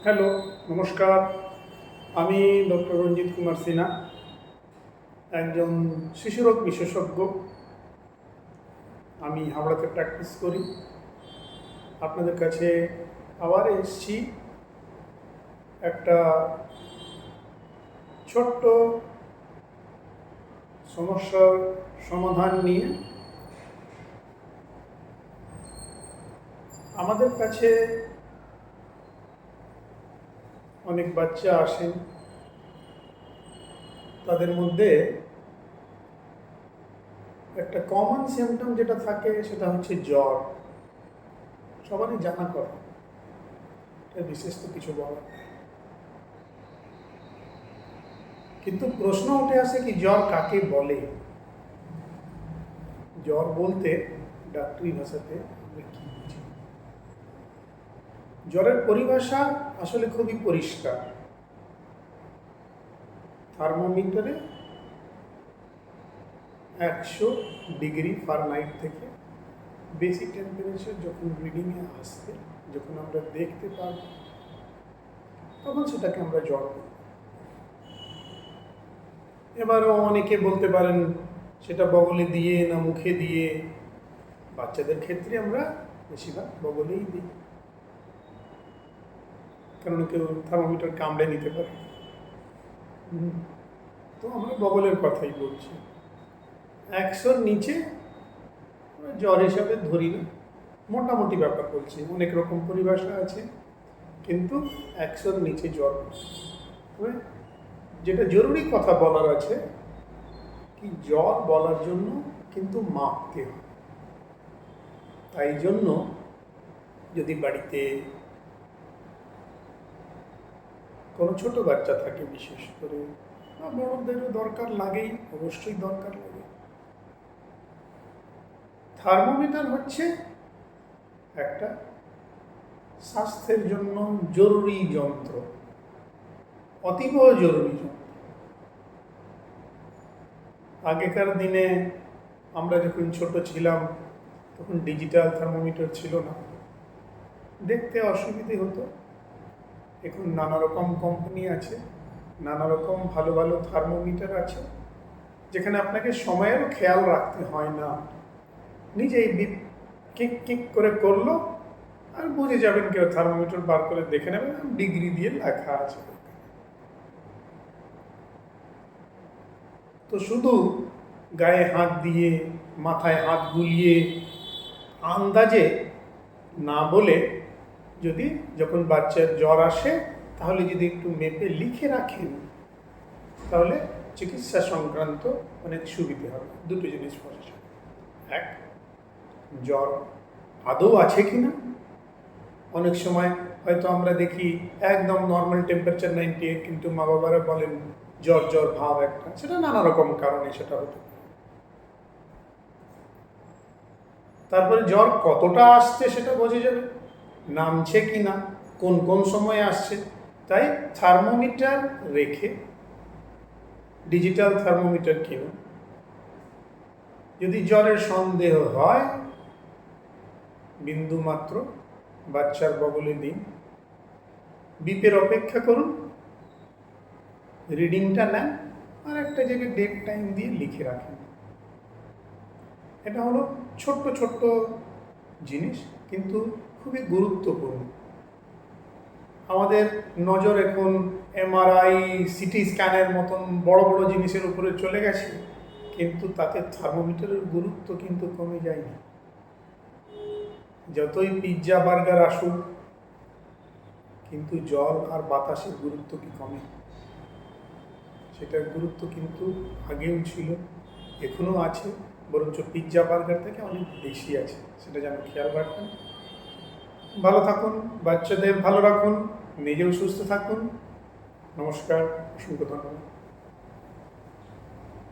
Hello, নমস্কার। আমি doctor Ranjit Kumar Sinha, একজন শিশুরোগ বিশেষজ্ঞ। আমি হাওড়াতে প্র্যাকটিস করি। আপনাদের কাছে আবার এসেছি একটা ছোট্ট সমস্যার সমাধান নিয়ে। আমাদের কাছে অনেক বাচ্চা আসেন, তাদের মধ্যে একটা কমন সিমটম যেটা থাকে সেটা হচ্ছে জ্বর। সবারই জানা কথা, এটা বিশেষ তো কিছু বলার নেই। কিন্তু প্রশ্ন উঠে আসে কি জ্বর কাকে বলে? জ্বর বলতে ডাক্তারি ভাষাতে আমরা কি বুঝি? জ্বরের পরিভাষা আসলে খুবই পরিষ্কার। থার্মোমিটারে 100 ডিগ্রি ফারেনহাইট থেকে বেশি টেম্পারেচার যখন রিডিংয়ে আসবে, যখন আমরা দেখতে পাব, তখন সেটাকে আমরা জ্বর বলি। এবারও অনেকে বলতে পারেন সেটা বগলে দিয়ে না মুখে দিয়ে। বাচ্চাদের ক্ষেত্রে আমরা বেশিরভাগ বগলেই দিই, কারণ কেউ থার্মোমিটার কামড়ে নিতে পারে। তো আমরা বগলের কথাই বলছি। 100-র নিচে আমরা জ্বর হিসাবে ধরি না, মোটামুটি ব্যাপার বলছি। অনেক রকম পরিভাষা আছে, কিন্তু 100-র নিচে জ্বর। তবে যেটা জরুরি কথা বলার আছে কি, জ্বর বলার জন্য কিন্তু মাপতে হয়। তাই জন্য যদি বাড়িতে কোনো ছোট বাচ্চা থাকে, বিশেষ করে, বা বড়দেরও দরকার লাগেই, অবশ্যই দরকার লাগে। থার্মোমিটার হচ্ছে একটা স্বাস্থ্যের জন্য জরুরি যন্ত্র, অতীব জরুরি যন্ত্র। আগেকার দিনে আমরা যখন ছোট ছিলাম তখন ডিজিটাল থার্মোমিটার ছিল না, দেখতে অসুবিধে হতো। এখন নানা রকম কোম্পানি আছে, নানা রকম ভালো ভালো থার্মোমিটার আছে, যেখানে আপনাকে সময়েরও খেয়াল রাখতে হয় না। নিজেই বিপ কিক কিক করে করলো আর বুঝে যাবেন, কেউ থার্মোমিটার বার করে দেখে নেবেন, ডিগ্রি দিয়ে লেখা আছে। তো শুধু গায়ে হাত দিয়ে, মাথায় হাত বুলিয়ে, আন্দাজে না বলে, যদি যখন বাচ্চার জ্বর আসে তাহলে যদি একটু মেপে লিখে রাখেন, তাহলে চিকিৎসা সংক্রান্ত অনেক সুবিধে হবে। দুটো জিনিস বোঝা যায়। এক, জ্বর আদৌ আছে কি না। অনেক সময় হয়তো আমরা দেখি একদম নর্মাল টেম্পারেচার 98, কিন্তু মা বাবারা বলেন জ্বর জ্বর ভাব একটা। সেটা নানা রকম কারণে সেটা হতে পারে। তারপরে জ্বর কতটা আসছে সেটা বোঝা যাবে, নামছে কি না, কোন কোন সময় আসছে। তাই থার্মোমিটার রেখে ডিজিটাল থার্মোমিটার কিনুন। যদি জ্বরের সন্দেহ হয়, বিন্দু মাত্র বাচ্চার বগলে দিন, বিপের অপেক্ষা করুন, রিডিংটা নেন, আর একটা জায়গায় ডেট টাইম দিয়ে লিখে রাখেন। এটা হলো ছোট্ট ছোট্ট জিনিস, কিন্তু খুবই গুরুত্বপূর্ণ। আমাদের নজর এখন এমআরআই, সিটি স্ক্যানের মতন বড় বড় জিনিসের উপরে চলে গেছে, কিন্তু তাতে থার্মোমিটারের গুরুত্ব কিন্তু কমে যায়নি। যতই পিৎজা বার্গার আসুক, কিন্তু জল আর বাতাসের গুরুত্ব কি কমে? সেটার গুরুত্ব কিন্তু আগেও ছিল, এখনও আছে, বরঞ্চ পিৎজা বার্গার থেকে অনেক বেশি আছে। সেটা যেন খেয়াল রাখবেন। ভালো থাকুন, বাচ্চাদের ভালো রাখুন, নিজেও সুস্থ থাকুন। নমস্কার, অসংখ্য ধন্যবাদ।